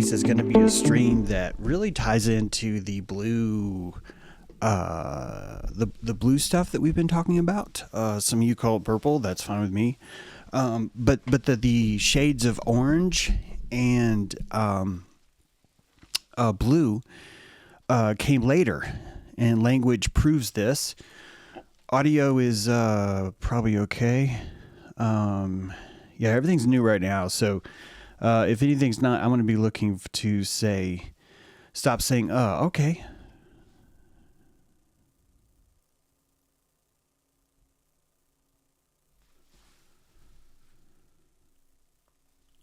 piece is going to be a stream that really ties into the blue, the blue stuff that we've been talking about. Some of you call it purple. That's fine with me. But the shades of orange and blue came later, and language proves this. Audio is probably okay. Yeah, everything's new right now, so if anything's not, I'm going to be looking to stop saying, okay.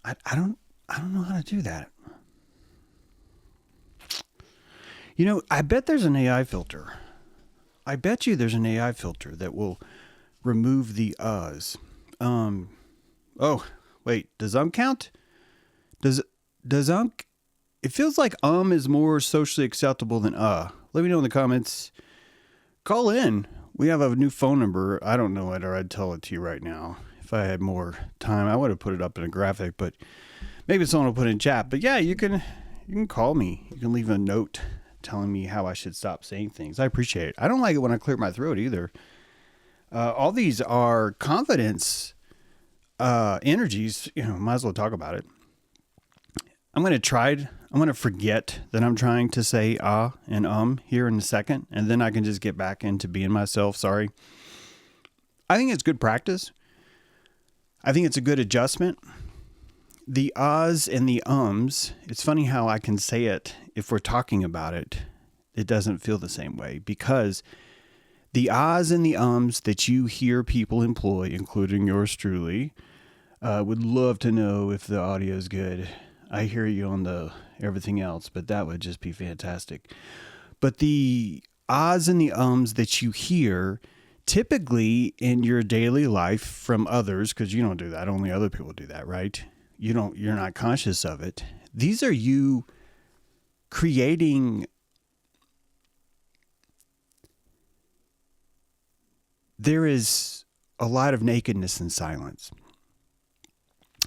I don't know how to do that. You know, I bet there's an AI filter. I bet you there's an AI filter that will remove the uhs. Oh, wait, does count? Does it feels like is more socially acceptable than Let me know in the comments. Call in. We have a new phone number. I don't know whether I'd tell it to you right now. If I had more time, I would have put it up in a graphic, but maybe someone will put it in chat. But yeah, you can call me. You can leave a note telling me how I should stop saying things. I appreciate it. I don't like it when I clear my throat either. All these are confidence energies. You know, might as well talk about it. I'm going to forget that I'm trying to say and here in a second, and then I can just get back into being myself. Sorry. I think it's good practice. I think it's a good adjustment. The ahs and the ums, it's funny how I can say it if we're talking about it. It doesn't feel the same way, because the ahs and the ums that you hear people employ, including yours truly, would love to know if the audio is good. I hear you on the everything else, but that would just be fantastic. But the ahs and the ums that you hear typically in your daily life from others, because you don't do that, only other people do that, right? You're not conscious of it. These are you creating. There is a lot of nakedness in silence.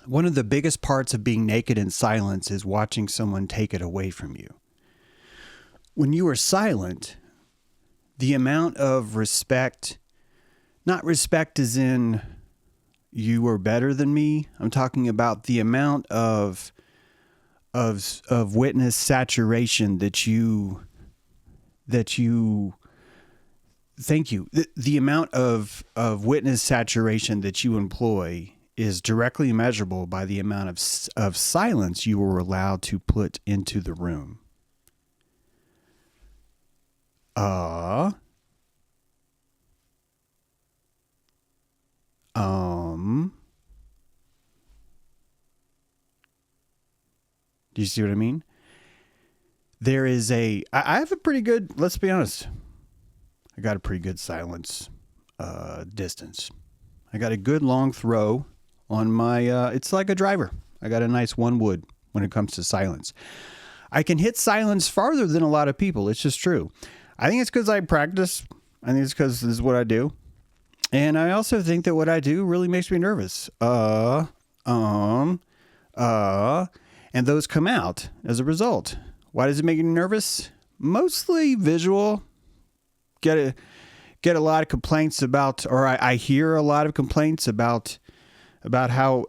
One of the biggest parts of being naked in silence is watching someone take it away from you. When you are silent, the amount of respect, not respect as in you are better than me. I'm talking about the amount of witness saturation that you thank you. The amount of witness saturation that you employ is directly measurable by the amount of silence you were allowed to put into the room. Do you see what I mean? There is I have a pretty good, let's be honest, I got a pretty good silence distance. I got a good long throw on my, it's like a driver. I got a nice one wood when it comes to silence. I can hit silence farther than a lot of people. It's just true. I think it's because I practice. I think it's because this is what I do. And I also think that what I do really makes me nervous. And those come out as a result. Why does it make you nervous? Mostly visual. Get a lot of complaints about, or I hear a lot of complaints about how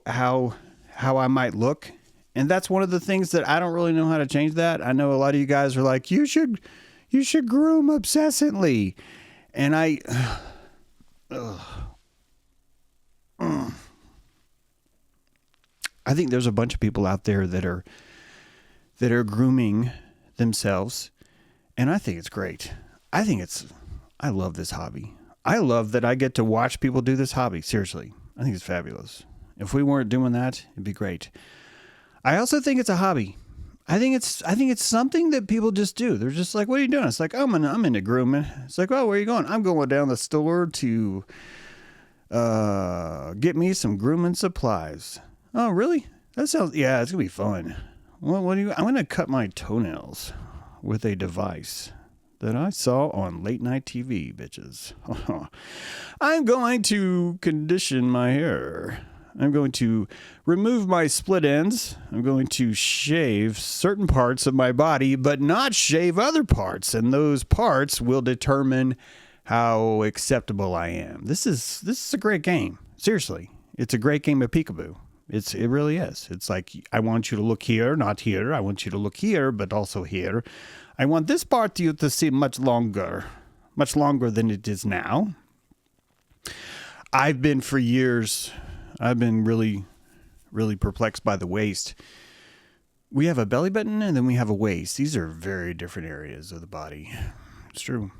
I might look. And that's one of the things that I don't really know how to change that. I know a lot of you guys are like, you should groom obsessively. And I think there's a bunch of people out there that are grooming themselves. And I think it's great. I love this hobby. I love that I get to watch people do this hobby. Seriously. I think it's fabulous. If we weren't doing that, it'd be great. I also think it's a hobby. I think it's something that people just do. They're just like, what are you doing? It's like, I'm into grooming. It's like, oh, where are you going? I'm going down the store to get me some grooming supplies. Oh, really? That sounds, yeah, it's going to be fun. Well, I'm going to cut my toenails with a device that I saw on late night TV, bitches. I'm going to condition my hair. I'm going to remove my split ends. I'm going to shave certain parts of my body, but not shave other parts. And those parts will determine how acceptable I am. This is a great game. Seriously. It's a great game of peekaboo. It really is. It's like, I want you to look here, not here. I want you to look here, but also here. I want this part of you to seem much longer than it is now. I've been really, really perplexed by the waist. We have a belly button and then we have a waist. These are very different areas of the body. It's true.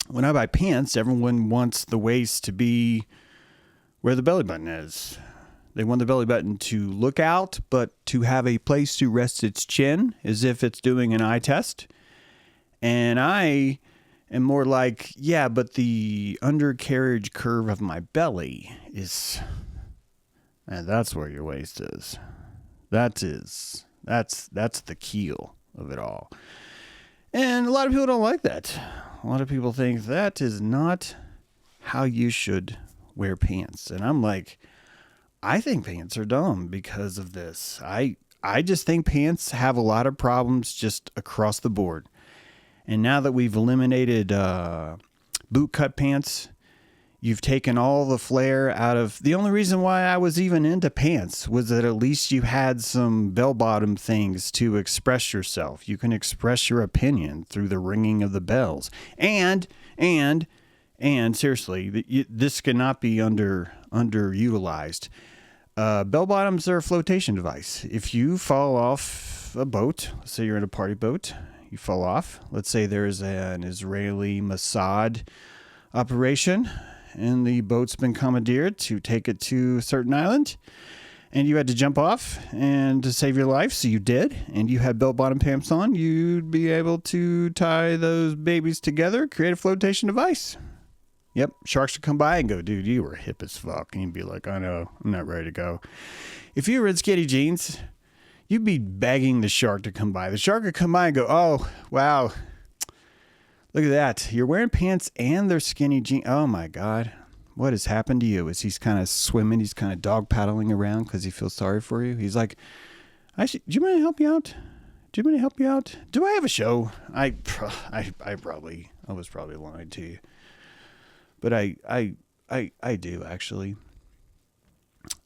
When I buy pants, everyone wants the waist to be where the belly button is. They want the belly button to look out, but to have a place to rest its chin as if it's doing an eye test. And I am more like, yeah, but the undercarriage curve of my belly is, and that's where your waist is. That's the keel of it all. And a lot of people don't like that. A lot of people think that is not how you should wear pants. And I'm like, I think pants are dumb because of this. I just think pants have a lot of problems just across the board. And now that we've eliminated boot cut pants, you've taken all the flair out of... The only reason why I was even into pants was that at least you had some bell-bottom things to express yourself. You can express your opinion through the ringing of the bells. And seriously, this cannot be underutilized. Bell-bottoms are a flotation device. If you fall off a boat, let's say you're in a party boat, you fall off. Let's say there's an Israeli Mossad operation, and the boat's been commandeered to take it to a certain island, and you had to jump off and to save your life, so you did, and you had bell-bottom pants on, you'd be able to tie those babies together, create a flotation device. Yep, sharks would come by and go, dude, you were hip as fuck. And you'd be like, I know, I'm not ready to go. If you were in skinny jeans, you'd be begging the shark to come by. The shark would come by and go, oh, wow, look at that. You're wearing pants and they're skinny jeans. Oh, my God. What has happened to you? As he's kind of swimming, he's kind of dog paddling around because he feels sorry for you. He's like, do you mind to help you out? Do you mind to help you out? Do I have a show? I was probably lying to you. But I do, actually.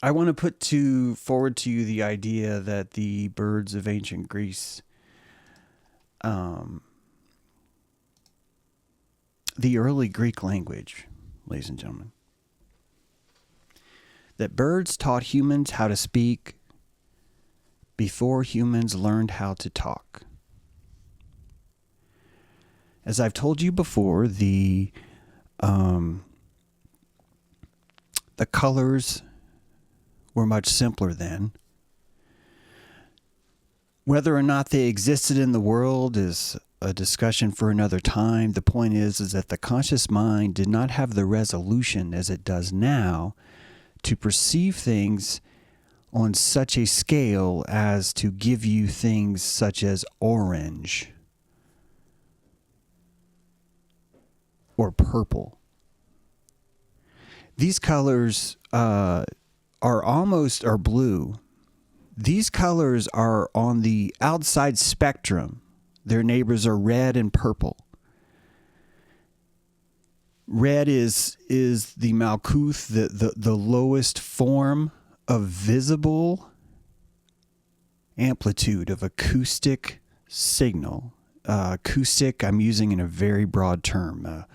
I want to put forward to you the idea that the birds of ancient Greece, the early Greek language, ladies and gentlemen, that birds taught humans how to speak before humans learned how to talk. As I've told you before, the colors were much simpler then. Whether or not they existed in the world is a discussion for another time. The point is that the conscious mind did not have the resolution as it does now to perceive things on such a scale as to give you things such as orange or purple. These colors are blue. These colors are on the outside spectrum. Their neighbors are red and purple. Red is the Malkuth, the lowest form of visible amplitude of acoustic signal. Acoustic, I'm using in a very broad term.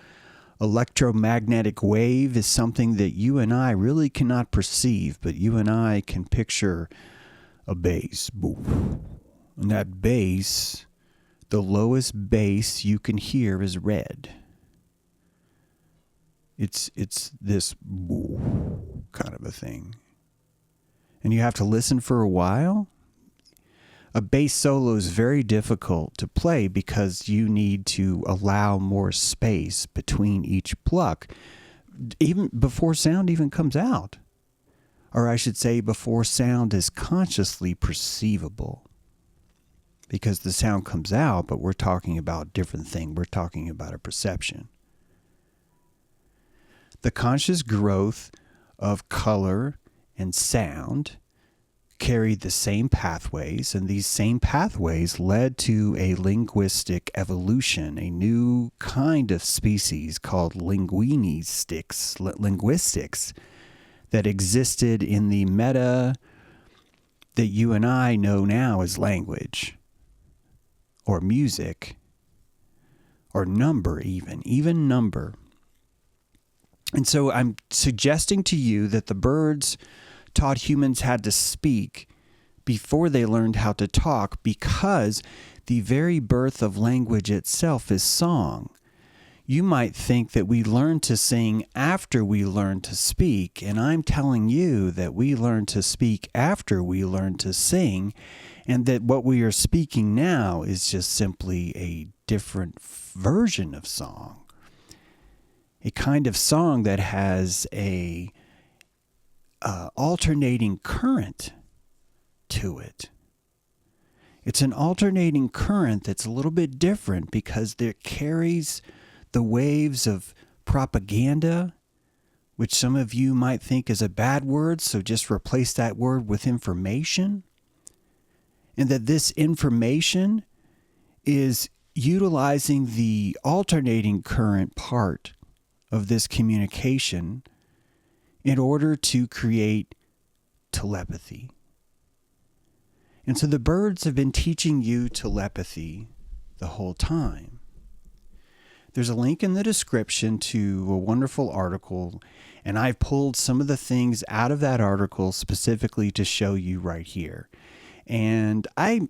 Electromagnetic wave is something that you and I really cannot perceive, but you and I can picture a bass. And that bass, the lowest bass you can hear is red. It's this kind of a thing. And you have to listen for a while. A bass solo is very difficult to play because you need to allow more space between each pluck, even before sound even comes out. Or I should say before sound is consciously perceivable. Because the sound comes out, but we're talking about a different thing. We're talking about a perception. The conscious growth of color and sound carried the same pathways, and these same pathways led to a linguistic evolution, a new kind of species called linguistics that existed in the meta that you and I know now as language, or music, or number even number. And so I'm suggesting to you that the birds taught humans how to speak before they learned how to talk, because the very birth of language itself is song. You might think that we learn to sing after we learn to speak, and I'm telling you that we learn to speak after we learn to sing, and that what we are speaking now is just simply a different version of song. A kind of song that has a alternating current to it. It's an alternating current that's a little bit different because it carries the waves of propaganda, which some of you might think is a bad word, so just replace that word with information. And that this information is utilizing the alternating current part of this communication in order to create telepathy. And so the birds have been teaching you telepathy the whole time. There's a link in the description to a wonderful article, and I've pulled some of the things out of that article specifically to show you right here. And I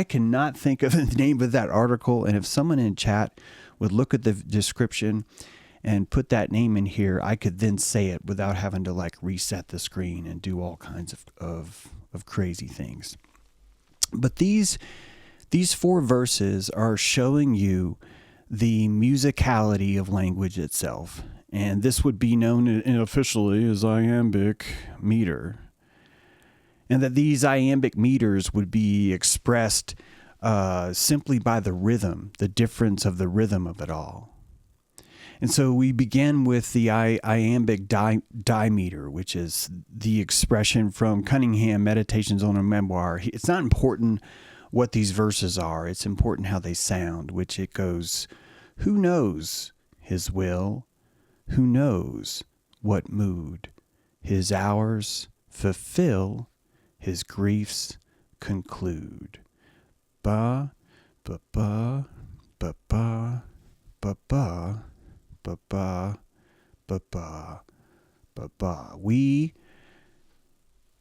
cannot think of the name of that article, and if someone in chat would look at the description and put that name in here, I could then say it without having to like reset the screen and do all kinds of crazy things. But these 4 verses are showing you the musicality of language itself. And this would be known officially as iambic meter. And that these iambic meters would be expressed simply by the rhythm, the difference of the rhythm of it all. And so we begin with the iambic dimeter, which is the expression from Cunningham, Meditations on a Memoir. It's not important what these verses are. It's important how they sound, which it goes, who knows his will? Who knows what mood his hours fulfill, his griefs conclude. Ba, ba, ba, ba, ba, ba, ba. Ba, ba, ba, ba, ba, ba. We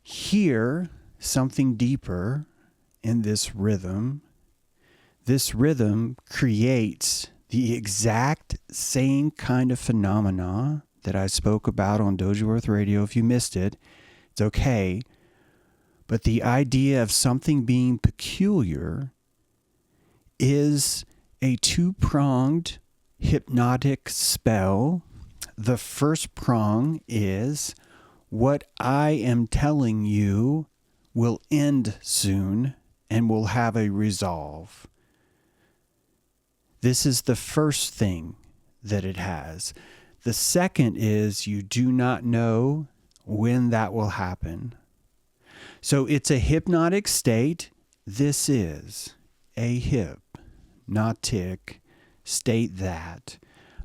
hear something deeper in this rhythm. This rhythm creates the exact same kind of phenomena that I spoke about on Dojo Earth Radio. If you missed it, it's okay. But the idea of something being peculiar is a two-pronged hypnotic spell. The first prong is what I am telling you will end soon and will have a resolve. This is the first thing that it has. The second is you do not know when that will happen. So it's a hypnotic state. This is a hypnotic state that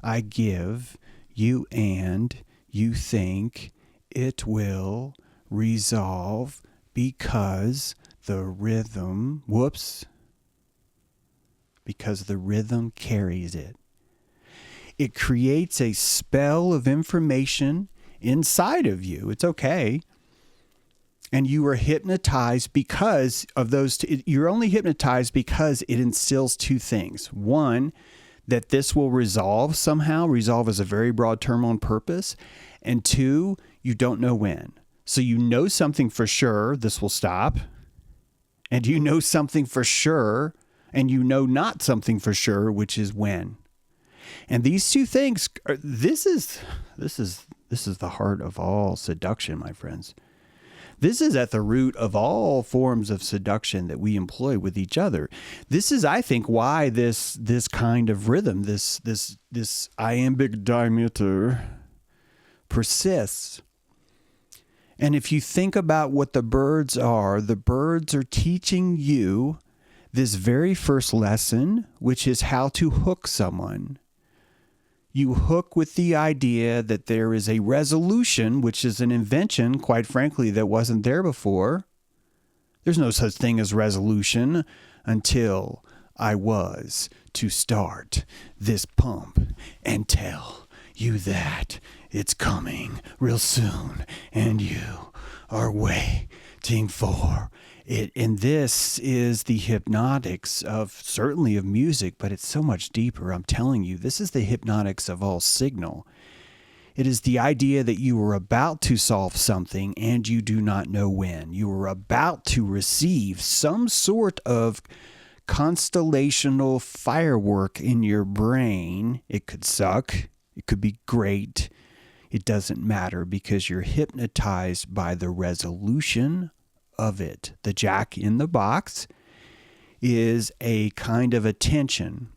I give you, and you think it will resolve because the rhythm, because the rhythm carries it. It creates a spell of information inside of you. It's okay. And you are hypnotized because of those. You're only hypnotized because it instills 2 things. One, that this will resolve somehow. Resolve is a very broad term on purpose. And 2, you don't know when. So you know something for sure, this will stop. And you know something for sure, and you know not something for sure, which is when. And these 2 things, this is the heart of all seduction, my friends. This is at the root of all forms of seduction that we employ with each other. This is, I think, why this kind of rhythm, this iambic dimeter persists. And if you think about what the birds are teaching you this very first lesson, which is how to hook someone. You hook with the idea that there is a resolution, which is an invention, quite frankly, that wasn't there before. There's no such thing as resolution until I was to start this pump and tell you that it's coming real soon and you are waiting for it. And this is the hypnotics of certainly of music, but it's so much deeper. I'm telling you, this is the hypnotics of all signal. It is the idea that you are about to solve something and you do not know when. You are about to receive some sort of constellational firework in your brain. It could suck. It could be great. It doesn't matter because you're hypnotized by the resolution of it. The Jack in the Box is a kind of attention.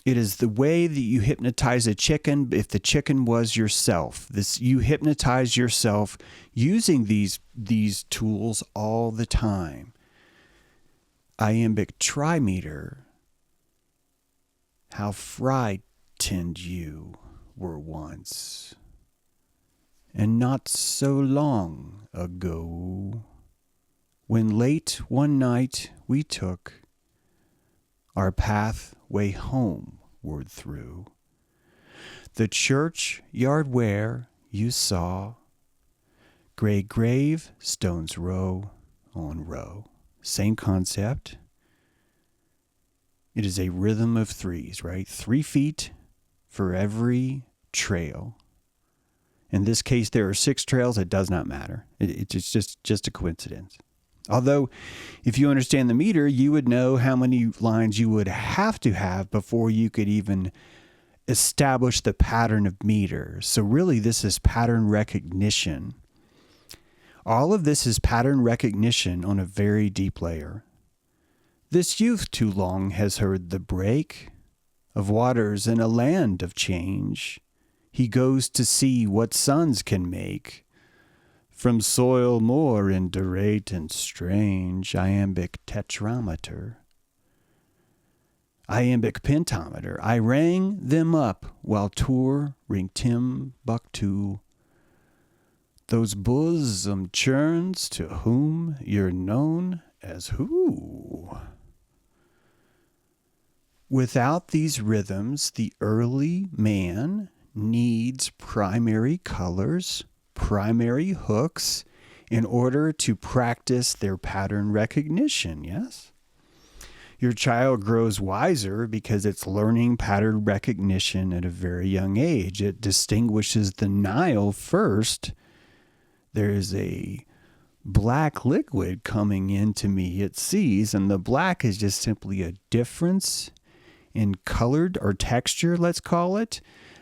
It is the way that you hypnotize a chicken if the chicken was yourself. You hypnotize yourself using these tools all the time. Iambic trimeter. How frightened you were once, and not so long ago, when late one night we took our pathway homeward through the churchyard where you saw gray gravestones row on row. Same concept. It is a rhythm of threes, right? 3 feet for every trail. In this case, there are 6 trails. It does not matter. It's just a coincidence. Although, if you understand the meter, you would know how many lines you would have to have before you could even establish the pattern of meter. So really, this is pattern recognition. All of this is pattern recognition on a very deep layer. This youth too long has heard the break of waters in a land of change. He goes to see what suns can make from soil more indurate and strange. Iambic tetrameter, iambic pentameter. I rang them up while touring Timbuktu. Those bosom churns to whom you're known as who? Without these rhythms, the early man needs primary colors, primary hooks, in order to practice their pattern recognition, yes? Your child grows wiser because it's learning pattern recognition at a very young age. It distinguishes the Nile first. There is a black liquid coming into me, it sees, and the black is just simply a difference in colored or texture, let's call it,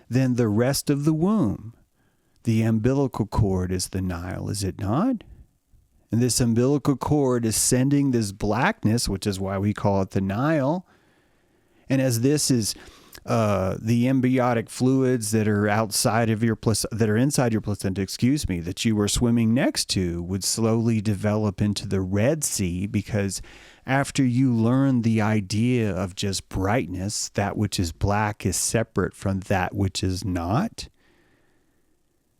than the rest of the womb. The umbilical cord is the Nile, is it not? And this umbilical cord is sending this blackness, which is why we call it the Nile. And as this is the embryonic fluids that are outside of your that are inside your placenta, that you were swimming next to, would slowly develop into the Red Sea, because after you learn the idea of just brightness, that which is black is separate from that which is not.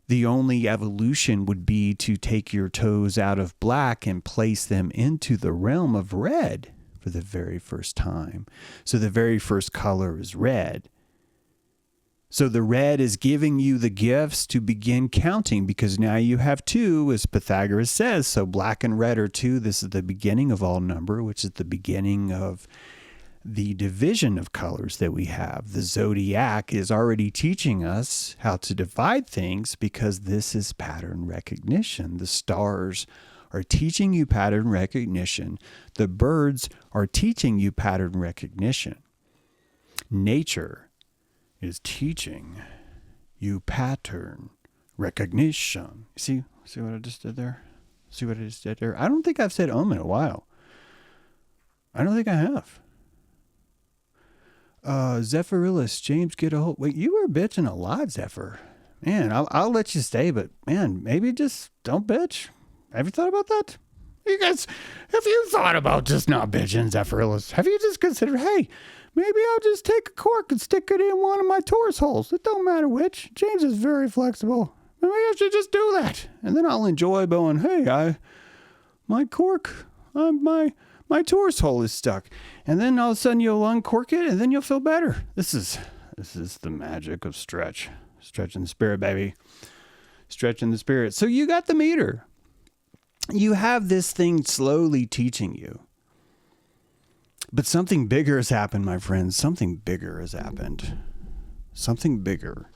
The only evolution would be to take your toes out of black and place them into the realm of red for the very first time. So the very first color is red. So the red is giving you the gifts to begin counting, because now you have 2, as Pythagoras says. So black and red are 2. This is the beginning of all number, which is the beginning of the division of colors that we have. The zodiac is already teaching us how to divide things, because this is pattern recognition. The stars are teaching you pattern recognition. The birds are teaching you pattern recognition. Nature is teaching you pattern recognition. See what I just did there? See what I just did there? I don't think I've said in a while. I don't think I have. Zephyrillus, James, get a hold. Wait, you were bitching a lot, Zephyr. Man, I'll let you stay, but man, maybe just don't bitch. Have you thought about that? You guys, have you thought about just not bitching, Zephyrillus? Have you just considered, hey, maybe I'll just take a cork and stick it in one of my Taurus holes. It don't matter which. James is very flexible. Maybe I should just do that. And then I'll enjoy going, hey, my cork, my Taurus hole is stuck. And then all of a sudden you'll uncork it and then you'll feel better. This is the magic of stretch. Stretching the spirit, baby. Stretching the spirit. So you got the meter. You have this thing slowly teaching you. But something bigger has happened, my friends. Something bigger has happened. Something bigger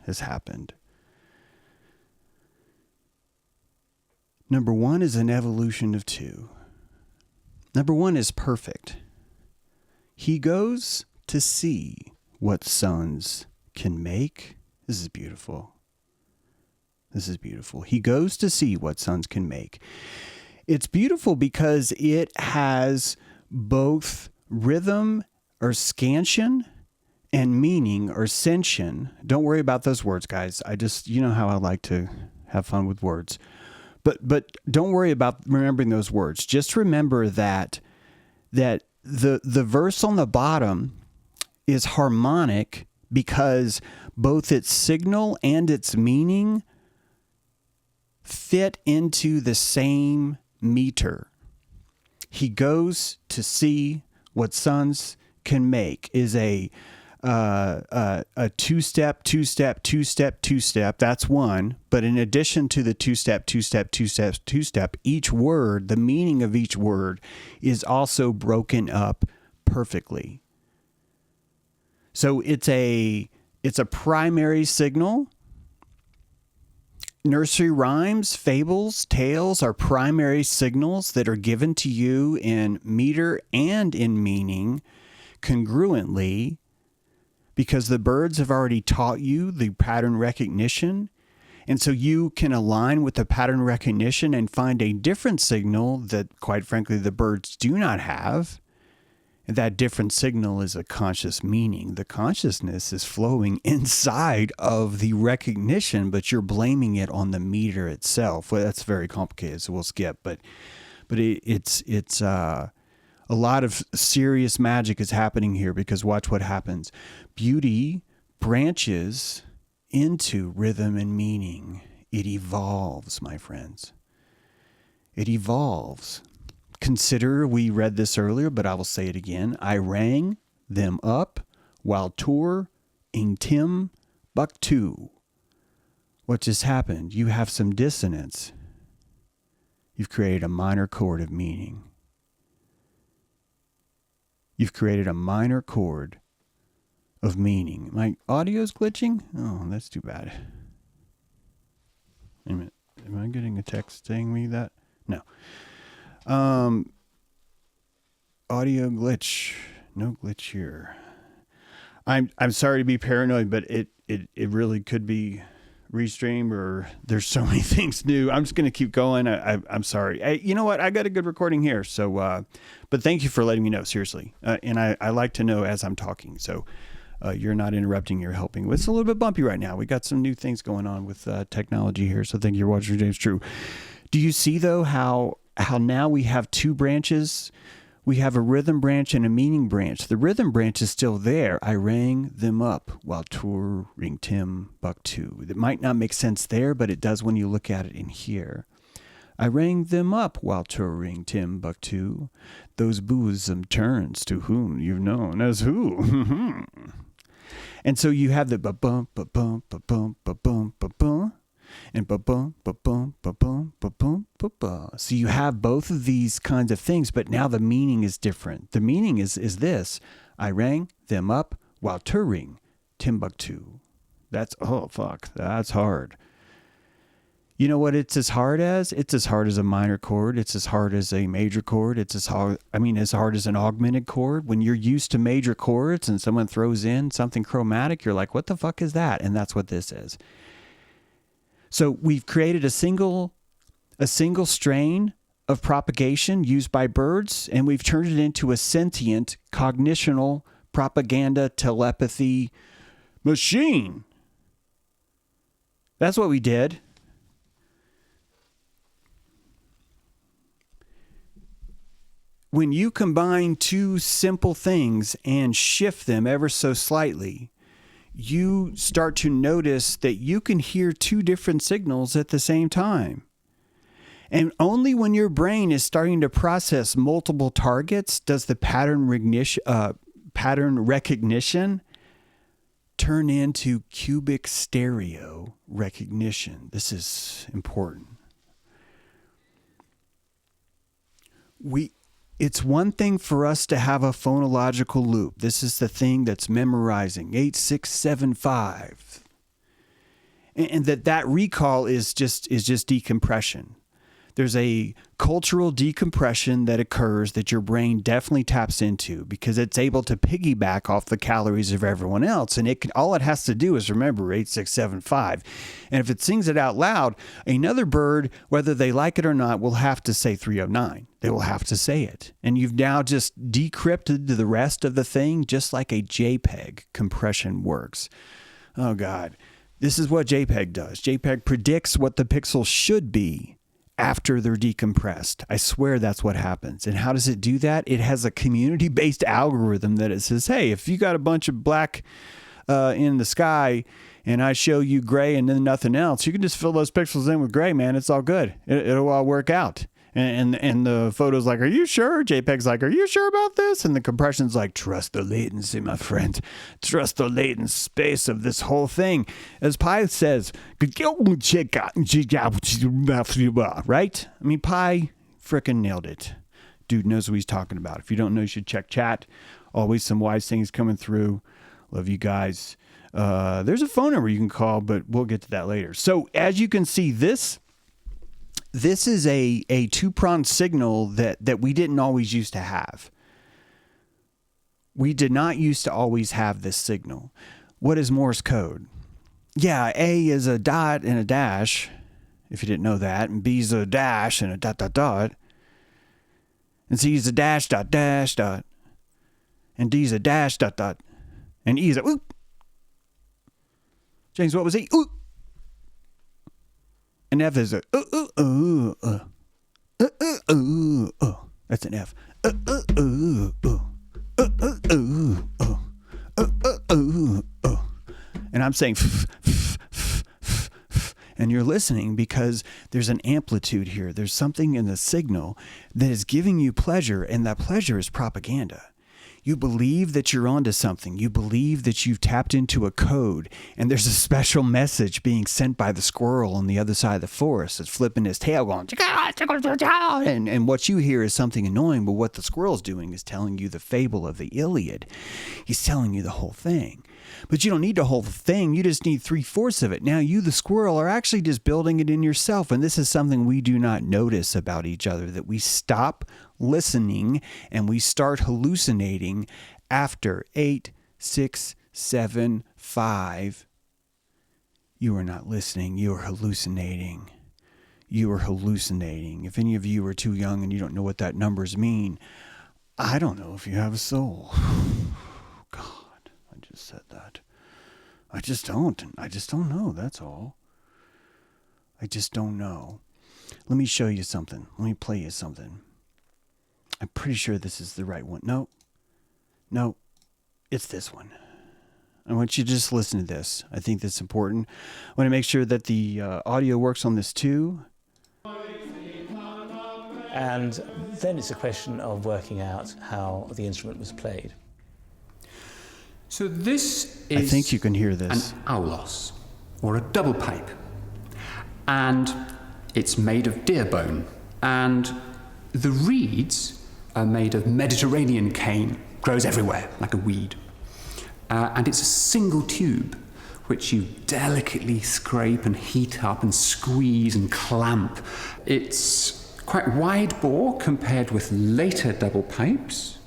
has happened. Number one is an evolution of two. Number one is perfect. He goes to see what sons can make. This is beautiful. This is beautiful. He goes to see what sons can make. It's beautiful because it has both rhythm or scansion and meaning or sensation. Don't worry about those words, guys. You know how I like to have fun with words. But don't worry about remembering those words. Just remember that the verse on the bottom is harmonic because both its signal and its meaning fit into the same meter. He goes to see what sons can make is a two-step. That's one. But in addition to the two-step, each word, the meaning of each word is also broken up perfectly. So it's a primary signal. Nursery rhymes, fables, tales are primary signals that are given to you in meter and in meaning congruently because the birds have already taught you the pattern recognition. And so you can align with the pattern recognition and find a different signal that, quite frankly, the birds do not have. And that different signal is a conscious meaning. The consciousness is flowing inside of the recognition, but you're blaming it on the meter itself. Well, that's very complicated, so we'll skip. But it's a lot of serious magic is happening here because watch what happens. Beauty branches into rhythm and meaning. It evolves, my friends. It evolves. Consider, we read this earlier, but I will say it again. I rang them up while tour in Timbuktu. What just happened? You have some dissonance. You've created a minor chord of meaning. You've created a minor chord of meaning. My audio's glitching? Oh, that's too bad. Wait a minute. Am I getting a text saying me that? No. Audio glitch. No glitch here. I'm sorry to be paranoid, but it really could be restream or there's so many things new. I'm just going to keep going. I'm sorry. You know what? I got a good recording here. So, but thank you for letting me know, seriously. And I like to know as I'm talking. So, you're not interrupting, you're helping. It's a little bit bumpy right now. We got some new things going on with technology here. So thank you for watching James True. Do you see though how now we have two branches? We have a rhythm branch and a meaning branch. The rhythm branch is still there. I rang them up while touring Timbuktu. It might not make sense there, but it does when you look at it in here. I rang them up while touring Timbuktu. Those bosom turns to whom you've known as who. And so you have the ba-bum, ba-bum, ba-bum, ba-bum, ba-bum. And ba-bum, ba-bum, ba-bum, ba-bum, ba-bum. So you have both of these kinds of things, but now the meaning is different. The meaning is this. I rang them up while touring Timbuktu. That's, oh, fuck, that's hard. You know what it's as hard as? It's as hard as a minor chord. It's as hard as a major chord. It's as hard as an augmented chord. When you're used to major chords and someone throws in something chromatic, you're like, what the fuck is that? And that's what this is. So we've created a single strain of propagation used by birds, and we've turned it into a sentient, cognitional, propaganda, telepathy machine. That's what we did. When you combine two simple things and shift them ever so slightly, you start to notice that you can hear two different signals at the same time. And only when your brain is starting to process multiple targets does the pattern recognition turn into cubic stereo recognition. This is important. It's one thing for us to have a phonological loop. This is the thing that's memorizing 8, 6, 7, 5. And that recall is just decompression. There's a cultural decompression that occurs that your brain definitely taps into because it's able to piggyback off the calories of everyone else. And all it has to do is remember 8, 6, 7, 5. And if it sings it out loud, another bird, whether they like it or not, will have to say 309. They will have to say it. And you've now just decrypted the rest of the thing, just like a JPEG compression works. Oh, God. This is what JPEG does. JPEG predicts what the pixels should be after they're decompressed. I swear that's what happens. And how does it do that? It has a community-based algorithm that it says, hey, if you got a bunch of black in the sky and I show you gray and then nothing else, you can just fill those pixels in with gray, man. It's all good. It'll all work out. And the photo's like, are you sure? JPEG's like, are you sure about this? And the compression's like, trust the latency, my friend. Trust the latent space of this whole thing. As Pi says, right? I mean, Pi frickin' nailed it. Dude knows what he's talking about. If you don't know, you should check chat. Always some wise things coming through. Love you guys. There's a phone number you can call, but we'll get to that later. So as you can see, this is a two-pronged signal that we didn't always used to have. We did not used to always have this signal. What is Morse code? Yeah, A is a dot and a dash, if you didn't know that, and B is a dash and a dot, dot, dot. And C is a dash, dot, dash, dot. And D is a dash, dot, dot. And E is a oop. James, what was E? Oop. And F is a that's an F. And I'm saying and you're listening because there's an amplitude here. There's something in the signal that is giving you pleasure, and that pleasure is propaganda. You believe that you're onto something. You believe that you've tapped into a code, and there's a special message being sent by the squirrel on the other side of the forest that's flipping his tail going, and what you hear is something annoying, but what the squirrel's doing is telling you the fable of the Iliad. He's telling you the whole thing. But you don't need the whole thing. You just need 3/4 of it. Now you, the squirrel, are actually just building it in yourself. And this is something we do not notice about each other, that we stop listening and we start hallucinating after 8, 6, 7, 5. You are not listening. You are hallucinating. You are hallucinating. If any of you are too young and you don't know what that numbers mean, I don't know if you have a soul. God. Just said that. I just don't know. That's all. I just don't know. Let me show you something. Let me play you something. I'm pretty sure this is the right one. No, it's this one. I want you to just listen to this. I think that's important. I want to make sure that the audio works on this too. And then it's a question of working out how the instrument was played. So this is, I think you can hear this, an aulos, or a double pipe. And it's made of deer bone. And the reeds are made of Mediterranean cane, grows everywhere like a weed. And it's a single tube, which you delicately scrape and heat up and squeeze and clamp. It's quite wide bore compared with later double pipes.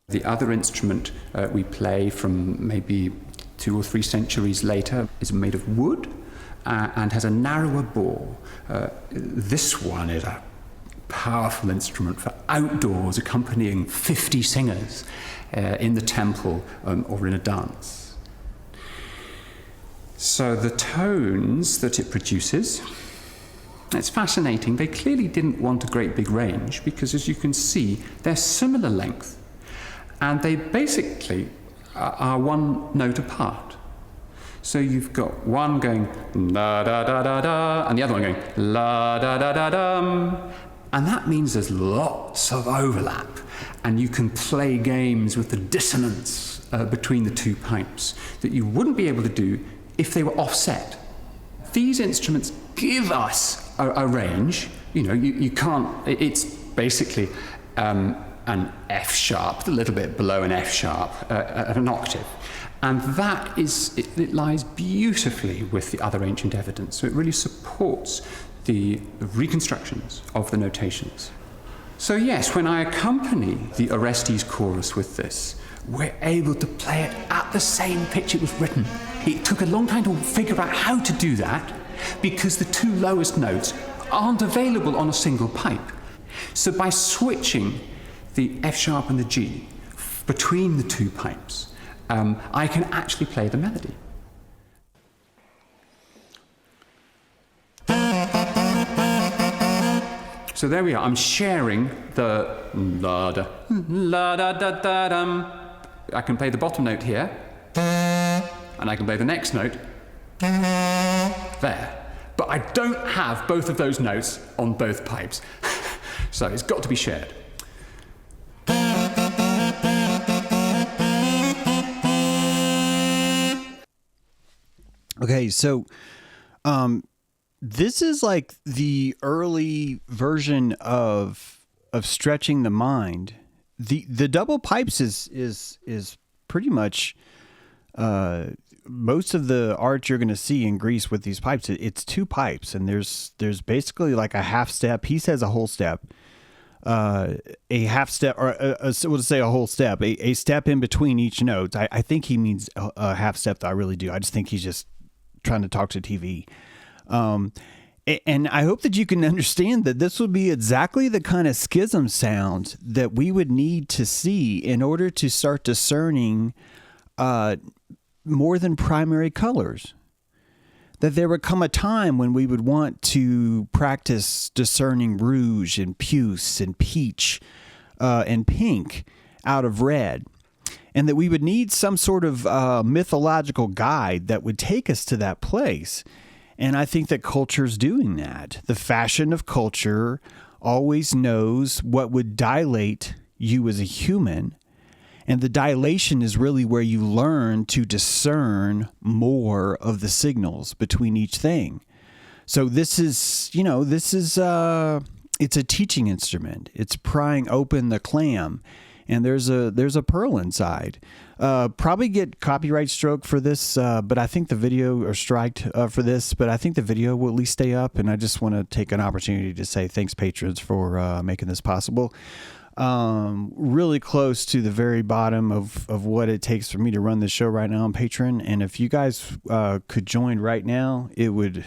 The other instrument we play from maybe 2 or 3 centuries later is made of wood and has a narrower bore. This one is a powerful instrument for outdoors, accompanying 50 singers in the temple or in a dance. So the tones that it produces, it's fascinating. They clearly didn't want a great big range because, as you can see, they're similar length. And they basically are one note apart. So you've got one going la da da da da, and the other one going la da da da dum. And that means there's lots of overlap, and you can play games with the dissonance between the two pipes that you wouldn't be able to do if they were offset. These instruments give us a range. You know, you can't, it's basically an F sharp, a little bit below an F sharp, at an octave. And that is, it lies beautifully with the other ancient evidence. So it really supports the reconstructions of the notations. So yes, when I accompany the Orestes chorus with this, we're able to play it at the same pitch it was written. It took a long time to figure out how to do that because the two lowest notes aren't available on a single pipe. So by switching the F sharp and the G between the two pipes, I can actually play the melody. So there we are. I'm sharing the la da da da dum. I can play the bottom note here, and I can play the next note there. But I don't have both of those notes on both pipes. So it's got to be shared. Okay, so this is like the early version of stretching the mind. The double pipes is pretty much most of the art you're going to see in Greece with these pipes. It's two pipes, and there's basically like a half step. He says a whole step, a half step, or we'll say a whole step, a step in between each note. I think he means a half step. Though I really do. I just think he's just trying to talk to TV. And I hope that you can understand that this would be exactly the kind of schism sound that we would need to see in order to start discerning more than primary colors. That there would come a time when we would want to practice discerning rouge and puce and peach and pink out of red. And that we would need some sort of mythological guide that would take us to that place. And I think that culture's doing that. The fashion of culture always knows what would dilate you as a human. And the dilation is really where you learn to discern more of the signals between each thing. So this is, it's a teaching instrument. It's prying open the clam. And there's a pearl inside. Probably get copyright stroke for this, but I think the video, or striked for this, but I think the video will at least stay up. And I just want to take an opportunity to say thanks, patrons, for making this possible. Really close to the very bottom of what it takes for me to run this show right now on Patreon. And if you guys could join right now, it would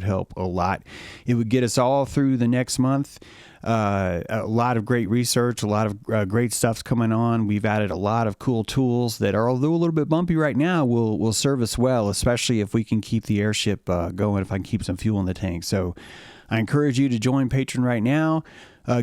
help a lot. It would get us all through the next month. A lot of great research, a lot of great stuff's coming on. We've added a lot of cool tools that are, although a little bit bumpy right now, will serve us well, especially if we can keep the airship going, if I can keep some fuel in the tank. So I encourage you to join Patreon right now.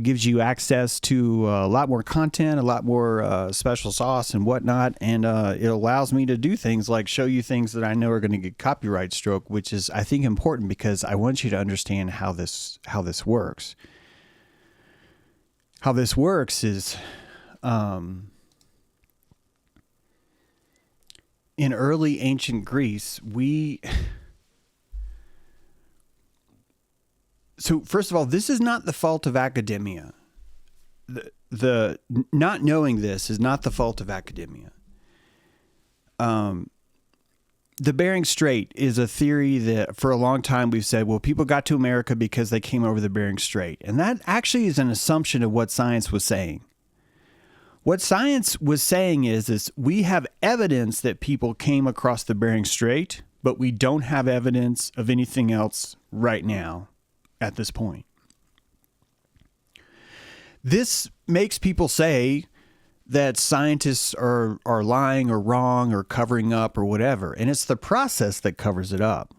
Gives you access to a lot more content, a lot more special sauce and whatnot, and it allows me to do things like show you things that I know are going to get copyright stroke, which is, I think, important because I want you to understand how this works. How this works is, in early ancient Greece, So first of all, this is not the fault of academia. The not knowing this is not the fault of academia. The Bering Strait is a theory that for a long time we've said, well, people got to America because they came over the Bering Strait. And that actually is an assumption of what science was saying. What science was saying is we have evidence that people came across the Bering Strait, but we don't have evidence of anything else right now at this point. This makes people say that scientists are lying or wrong or covering up or whatever. And it's the process that covers it up.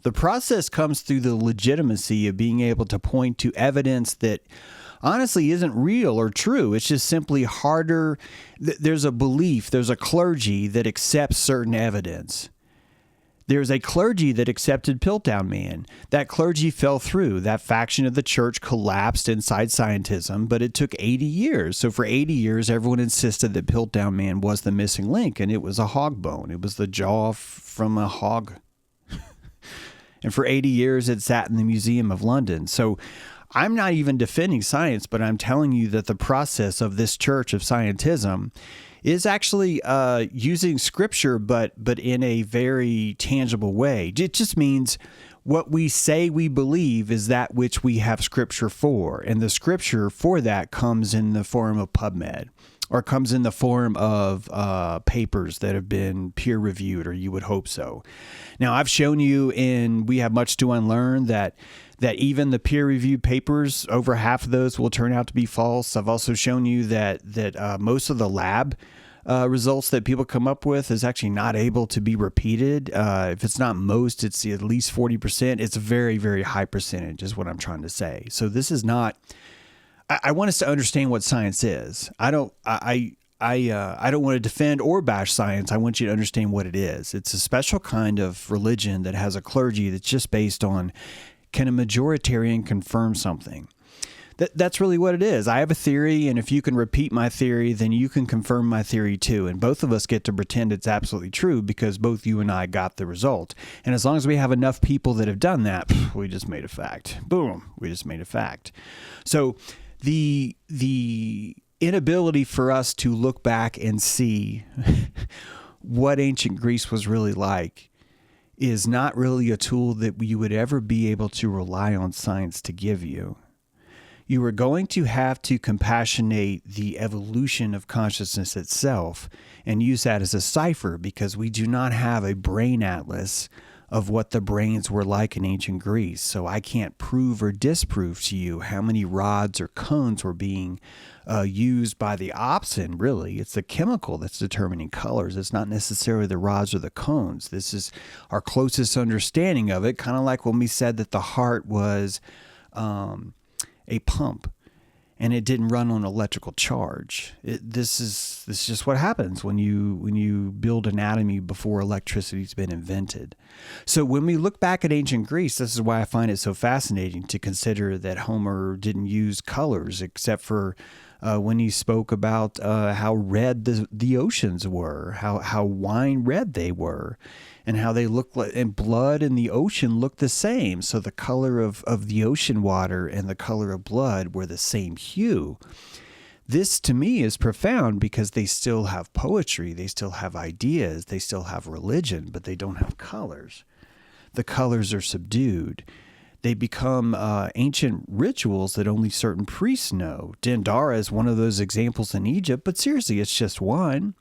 The process comes through the legitimacy of being able to point to evidence that honestly isn't real or true. It's just simply harder. There's a belief, there's a clergy that accepts certain evidence. There's a clergy that accepted Piltdown Man. That clergy fell through. That faction of the church collapsed inside scientism, but it took 80 years. So for 80 years, everyone insisted that Piltdown Man was the missing link, and it was a hog bone. It was the jaw from a hog. And for 80 years, it sat in the Museum of London. So I'm not even defending science, but I'm telling you that the process of this church of scientism is actually using scripture, but in a very tangible way. It just means what we say we believe is that which we have scripture for. And the scripture for that comes in the form of PubMed, or comes in the form of papers that have been peer reviewed, or you would hope so. Now, I've shown you in We Have Much to Unlearn that even the peer reviewed papers, over half of those will turn out to be false. I've also shown you that most of the lab results that people come up with is actually not able to be repeated. If it's not most, it's at least 40%. It's a very, very high percentage is what I'm trying to say. So this is not, I want us to understand what science is. I don't want to defend or bash science. I want you to understand what it is. It's a special kind of religion that has a clergy that's just based on, can a majoritarian confirm something? That's really what it is. I have a theory, and if you can repeat my theory, then you can confirm my theory too. And both of us get to pretend it's absolutely true because both you and I got the result. And as long as we have enough people that have done that, we just made a fact. Boom, we just made a fact. So the inability for us to look back and see what ancient Greece was really like is not really a tool that you would ever be able to rely on science to give you. You are going to have to compassionate the evolution of consciousness itself and use that as a cipher, because we do not have a brain atlas of what the brains were like in ancient Greece. So I can't prove or disprove to you how many rods or cones were being used by the opsin, really. It's the chemical that's determining colors. It's not necessarily the rods or the cones. This is our closest understanding of it, kind of like when we said that the heart was a pump and it didn't run on electrical charge. This is just what happens when you build anatomy before electricity's been invented. So when we look back at ancient Greece, this is why I find it so fascinating to consider that Homer didn't use colors except for when he spoke about how red the oceans were, how wine red they were, and how they look like, and blood in the ocean looked the same. So the color of the ocean water and the color of blood were the same hue. This to me is profound because they still have poetry, they still have ideas, they still have religion, but they don't have colors. The colors are subdued. They become ancient rituals that only certain priests know. Dendara is one of those examples in Egypt, but seriously, it's just one.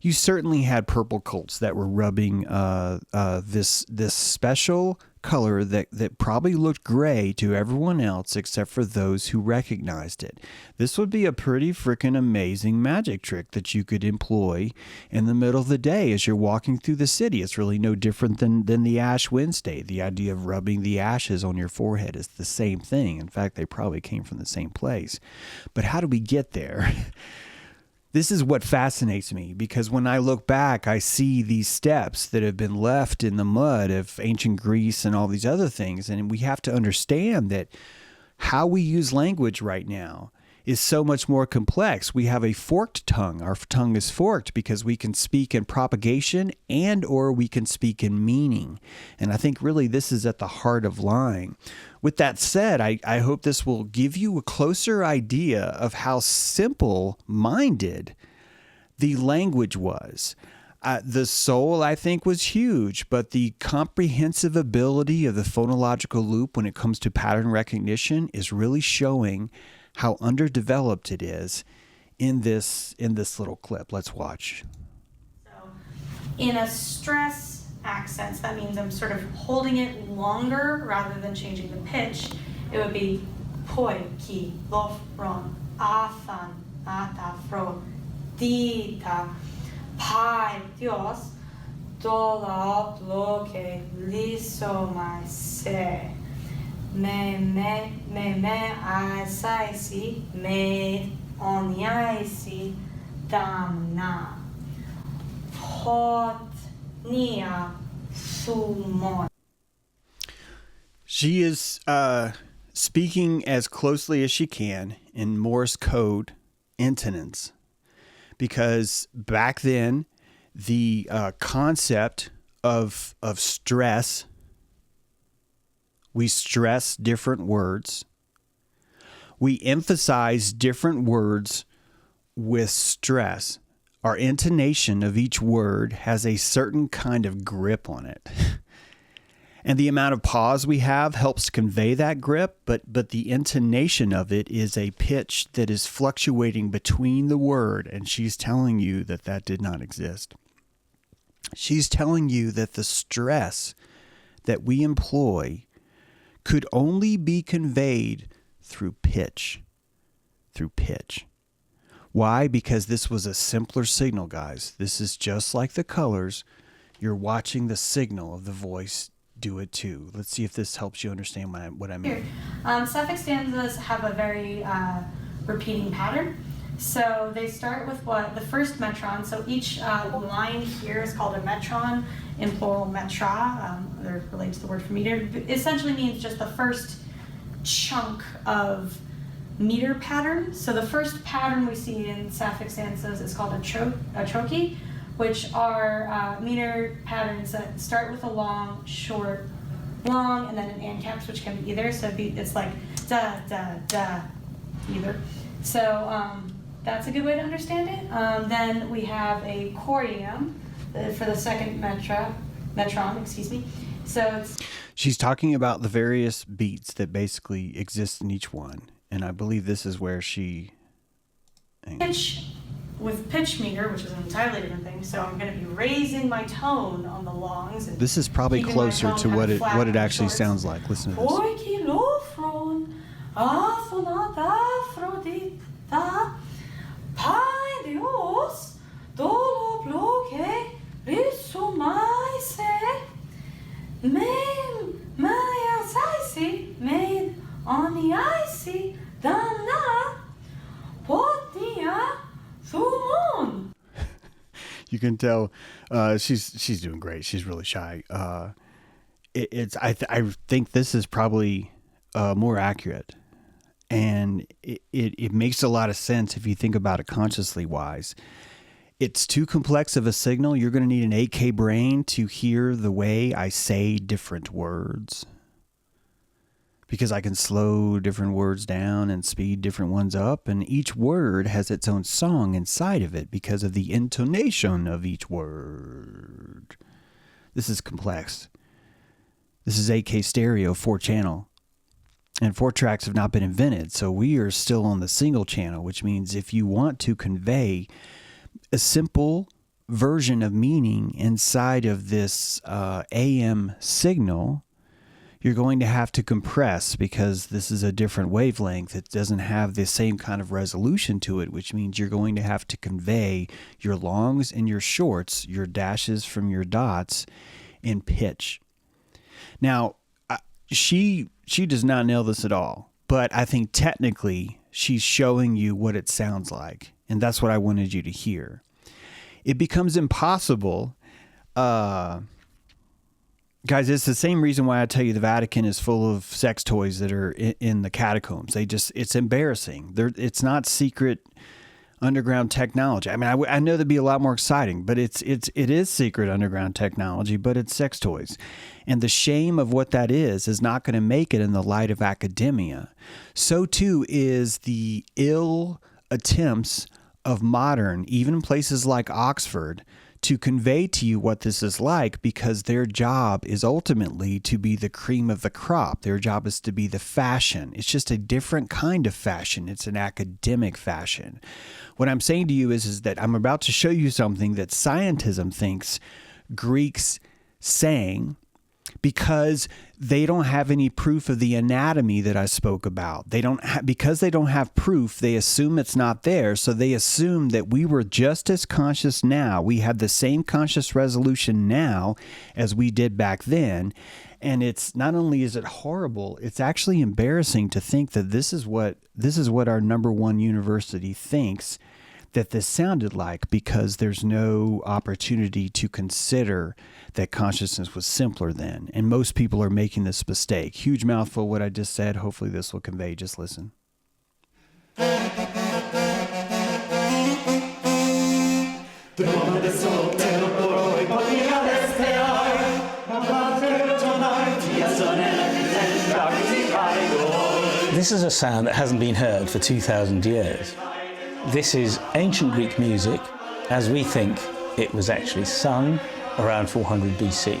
You certainly had purple cults that were rubbing this special color that probably looked gray to everyone else except for those who recognized it. This would be a pretty freaking amazing magic trick that you could employ in the middle of the day as you're walking through the city. It's really no different than the Ash Wednesday. The idea of rubbing the ashes on your forehead is the same thing. In fact, they probably came from the same place. But how do we get there? This is what fascinates me, because when I look back, I see these steps that have been left in the mud of ancient Greece and all these other things. And we have to understand that how we use language right now is so much more complex. We have a forked tongue. Our tongue is forked because we can speak in propagation and or we can speak in meaning. And I think really this is at the heart of lying. With that said, I hope this will give you a closer idea of how simple-minded the language was. The soul, I think, was huge, but the comprehensive ability of the phonological loop when it comes to pattern recognition is really showing how underdeveloped it is in this little clip. Let's watch. So, in a stress accent, that means I'm sort of holding it longer rather than changing the pitch. It would be poi, ki, lof, ron, athan, ata, fro, dita, pi, Dios, dola, bloque, liso, my se, me, I, si, me, on the icy, damna, hot, nia, sumon. She is speaking as closely as she can in Morse code intonance, because back then the concept of stress, we stress different words, we emphasize different words with stress. Our intonation of each word has a certain kind of grip on it. And the amount of pause we have helps convey that grip, but the intonation of it is a pitch that is fluctuating between the word, and she's telling you that that did not exist. She's telling you that the stress that we employ could only be conveyed through pitch. Through pitch. Why? Because this was a simpler signal, guys. This is just like the colors. You're watching the signal of the voice do it too. Let's see if this helps you understand what I mean. Suffix stanzas have a very repeating pattern. So they start with what the first metron. So each line here is called a metron, in plural metra. They're related to the word for meter. It essentially means just the first chunk of meter pattern. So the first pattern we see in Sapphic stanzas is called a trochee, which are meter patterns that start with a long, short, long, and then an and caps, which can be either. So it's like da, da, da, either. So that's a good way to understand it. Then we have a choriam for the second metron, excuse me. So she's talking about the various beats that basically exist in each one. And I believe this is where she... pitch with pitch meter, which is an entirely different thing. So I'm going to be raising my tone on the longs. And this is probably closer to what it actually sounds like. Listen to this. On the icy, Dana, Potnia, Sumon. You can tell she's doing great. She's really shy. I think this is probably more accurate, and it makes a lot of sense if you think about it consciously wise. It's too complex of a signal. You're going to need an 8K brain to hear the way I say different words, because I can slow different words down and speed different ones up, and each word has its own song inside of it because of the intonation of each word. This is complex. This is 8K stereo, 4-channel, and 4 tracks have not been invented, so we are still on the single channel, which means if you want to convey a simple version of meaning inside of this AM signal, you're going to have to compress, because this is a different wavelength. It doesn't have the same kind of resolution to it, which means you're going to have to convey your longs and your shorts, your dashes from your dots, in pitch. Now, she does not nail this at all, but I think technically she's showing you what it sounds like, and that's what I wanted you to hear. It becomes impossible. Guys, it's the same reason why I tell you the Vatican is full of sex toys that are in the catacombs. It's embarrassing. It's not secret underground technology. I mean, I know that'd be a lot more exciting, but it is secret underground technology, but it's sex toys. And the shame of what that is not going to make it in the light of academia. So too is the ill attempts of modern, even places like Oxford, to convey to you what this is like, because their job is ultimately to be the cream of the crop. Their job is to be the fashion. It's just a different kind of fashion. It's an academic fashion. What I'm saying to you is that I'm about to show you something that scientism thinks Greeks sang because they don't have any proof of the anatomy that I spoke about. Because they don't have proof, they assume it's not there. So they assume that we were just as conscious now. We have the same conscious resolution now as we did back then. And it's not only is it horrible, it's actually embarrassing to think that this is what our number one university thinks that this sounded like, because there's no opportunity to consider that consciousness was simpler then. And most people are making this mistake. Huge mouthful what I just said. Hopefully this will convey. Just listen. This is a sound that hasn't been heard for 2,000 years. This is ancient Greek music as we think it was actually sung around 400 BC.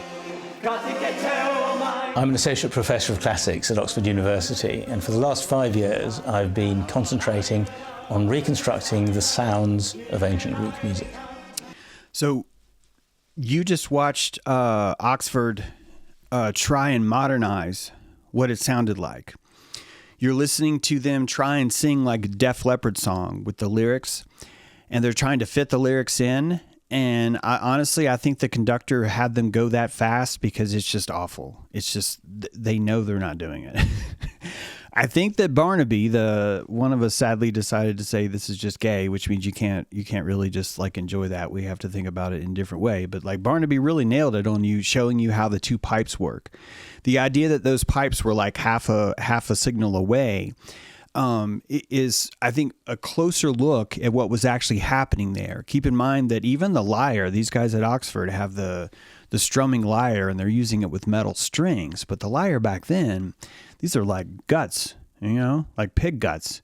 I'm an associate professor of classics at Oxford University, and for the last 5 years I've been concentrating on reconstructing the sounds of ancient Greek music. So you just watched Oxford try and modernize what it sounded like. You're listening to them try and sing like a Def Leppard song with the lyrics, and they're trying to fit the lyrics in. And I think the conductor had them go that fast because it's just awful. It's just, they know they're not doing it. I think that Barnaby, one of us sadly decided to say this is just gay, which means you can't really just like enjoy that. We have to think about it in a different way. But like Barnaby really nailed it on you, showing you how the two pipes work. The idea that those pipes were like half a signal away is, I think, a closer look at what was actually happening there. Keep in mind that even the lyre, these guys at Oxford have the strumming lyre, and they're using it with metal strings. But the lyre back then, these are like guts, like pig guts.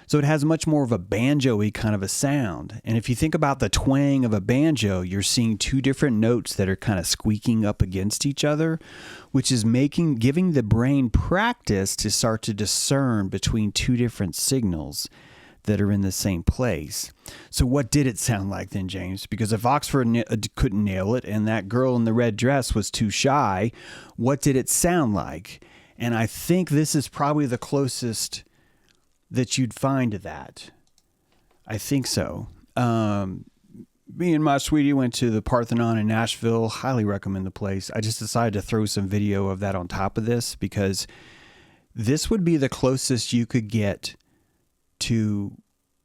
So it has much more of a banjo-y kind of a sound. And if you think about the twang of a banjo, you're seeing two different notes that are kind of squeaking up against each other, which is giving the brain practice to start to discern between two different signals that are in the same place. So what did it sound like then, James? Because if Oxford couldn't nail it and that girl in the red dress was too shy, what did it sound like? And I think this is probably the closest that you'd find to that. I think so. Me and my sweetie went to the Parthenon in Nashville. Highly recommend the place. I just decided to throw some video of that on top of this because this would be the closest you could get to,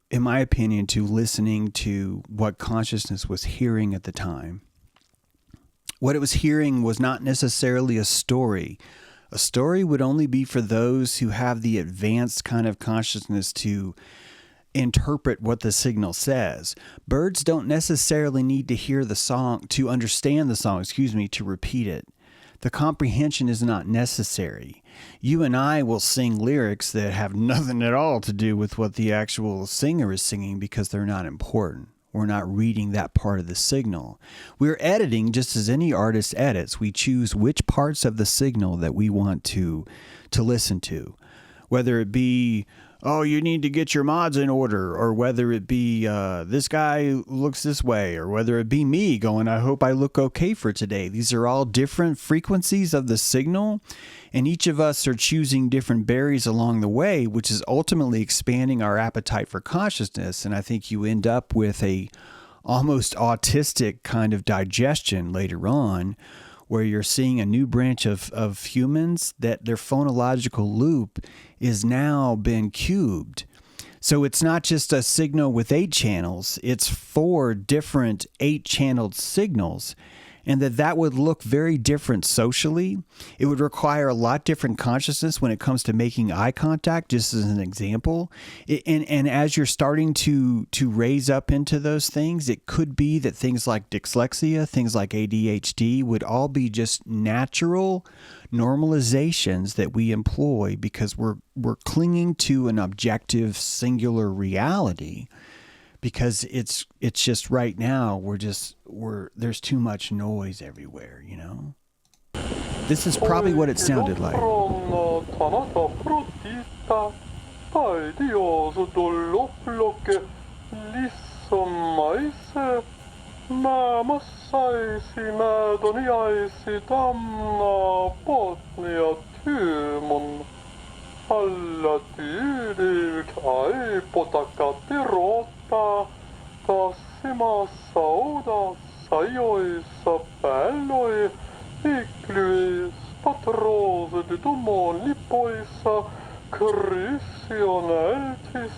in my opinion, to listening to what consciousness was hearing at the time. What it was hearing was not necessarily a story. A story would only be for those who have the advanced kind of consciousness to interpret what the signal says. Birds don't necessarily need to hear the song, to understand the song, to repeat it. The comprehension is not necessary. You and I will sing lyrics that have nothing at all to do with what the actual singer is singing because they're not important. We're not reading that part of the signal. We're editing just as any artist edits. We choose which parts of the signal that we want to listen to. Whether it be, oh, you need to get your mods in order, or whether it be this guy looks this way, or whether it be me going, I hope I look okay for today. These are all different frequencies of the signal, and each of us are choosing different berries along the way, which is ultimately expanding our appetite for consciousness. And I think you end up with a almost autistic kind of digestion later on, where you're seeing a new branch of humans that their phonological loop is now been cubed. So it's not just a signal with 8 channels, it's 4 different 8-channeled signals. And that would look very different socially. It would require a lot different consciousness when it comes to making eye contact, just as an example. And as you're starting to raise up into those things, it could be that things like dyslexia, things like ADHD would all be just natural normalizations that we employ because we're clinging to an objective, singular reality. Because it's just right now there's too much noise everywhere, This is probably what it sounded like. Mä massaisi määdoni jäisi tamna potnia tyymon. Alla tyydyk aipotakatti rota. Tassimassa odassa joissa pälloi. Iklyis patrooset tummon lipoissa. Kryssion ältis.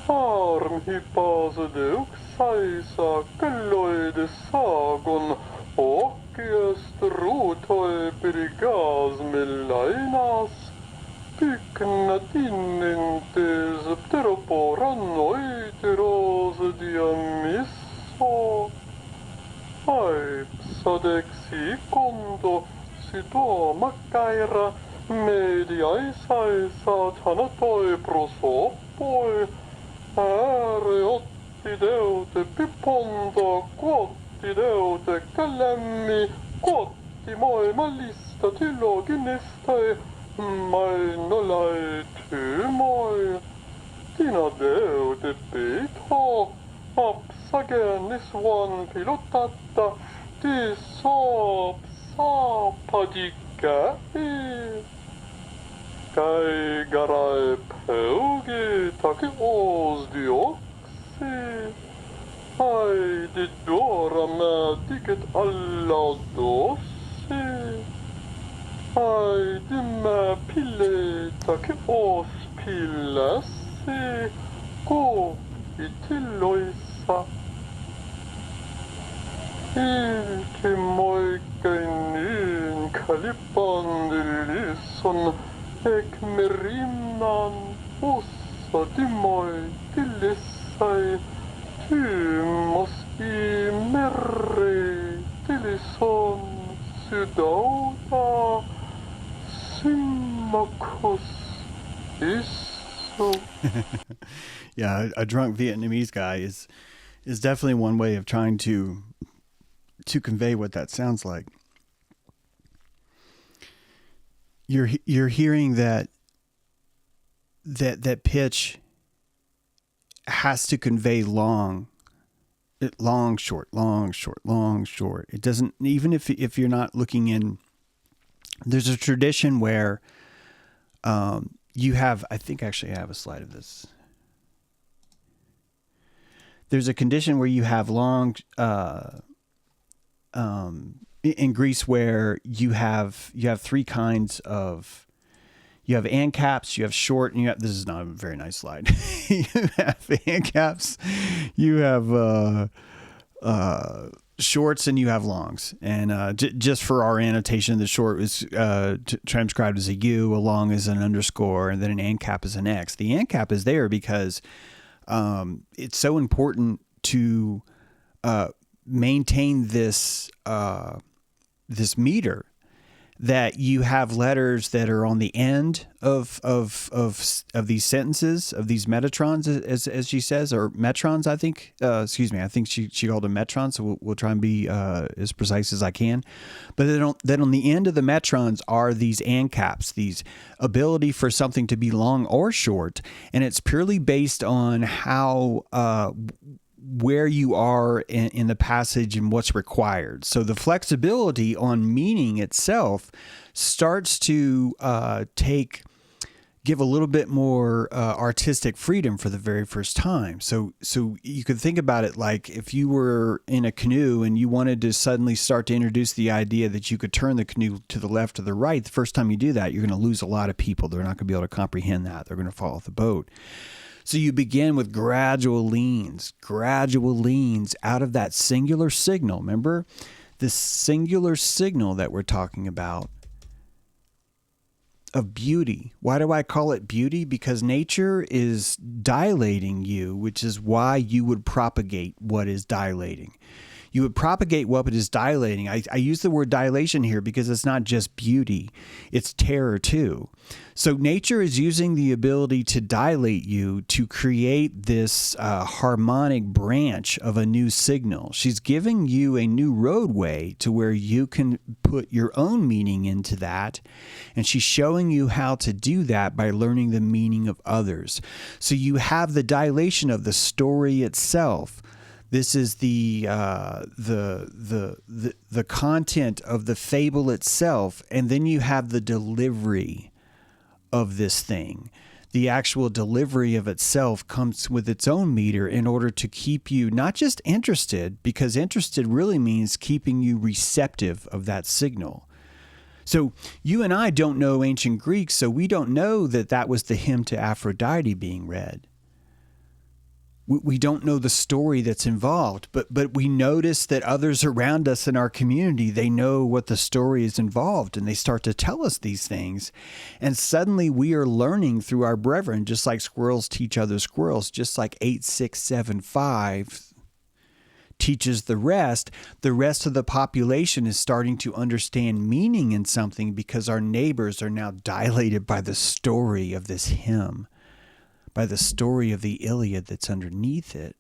Armhippaset uksaisa kalloide sagon. Åkiest rotoi perigasmillainas. Pyknat innintes pteroporannoiteros diamisso. Aipsadeksi kondo sito makkaira mediaisaisa tanatoi prosopoi. Ääre otti deute pipondo kuotti deute kalemmi kuotti maailmanlista tyloginistai. Mainolai tymoi, tina deute pito, apsagenis one pilotata, ti saap saapadikkäi. Kai garai peugi taki osdioksi. Ai di dora mä tiket alla dossi. Ai dimma pille taki ospillassi. Gå i tilloissa. Ilki moikkain kalipandillisson. Ek merinnan ossa dimoi tillissai. Tymos i merri tillisson sydauta. Yeah, a drunk Vietnamese guy is definitely one way of trying to convey what that sounds like. You're hearing that pitch has to convey long, short. It doesn't, even if you're not looking in. There's a tradition where you have, I think actually I have a slide of this. There's a condition where you have long, in Greece where you have three kinds of, you have ancaps, you have short, and you have, this is not a very nice slide. You have ancaps, you have shorts, and you have longs. And just for our annotation, the short is transcribed as a U, a long is an underscore, and then an ancap is an X. The ancap is there because it's so important to maintain this meter, that you have letters that are on the end of these sentences, of these metatrons, as she says, or metrons, I think. I think she called them metrons, so we'll try and be as precise as I can. But then on the end of the metrons are these ancaps, these ability for something to be long or short, and it's purely based on how where you are in the passage and what's required. So the flexibility on meaning itself starts to give a little bit more artistic freedom for the very first time. So you could think about it like if you were in a canoe and you wanted to suddenly start to introduce the idea that you could turn the canoe to the left or the right. The first time you do that, you're going to lose a lot of people. They're not going to be able to comprehend that. They're going to fall off the boat. So you begin with gradual leans out of that singular signal. Remember, this singular signal that we're talking about of beauty. Why do I call it beauty? Because nature is dilating you, which is why you would propagate what is dilating. You would propagate what is dilating. I use the word dilation here because it's not just beauty, it's terror too. So nature is using the ability to dilate you to create this harmonic branch of a new signal. She's giving you a new roadway to where you can put your own meaning into that. And she's showing you how to do that by learning the meaning of others. So you have the dilation of the story itself, This is the content of the fable itself, and then you have the delivery of this thing. The actual delivery of itself comes with its own meter in order to keep you not just interested, because interested really means keeping you receptive of that signal. So you and I don't know ancient Greek, so we don't know that that was the hymn to Aphrodite being read. We don't know the story that's involved, but we notice that others around us in our community, they know what the story is involved, and they start to tell us these things. And suddenly we are learning through our brethren, just like squirrels teach other squirrels, just like 8675 teaches the rest of the population is starting to understand meaning in something because our neighbors are now dilated by the story of this hymn, by the story of the Iliad that's underneath it.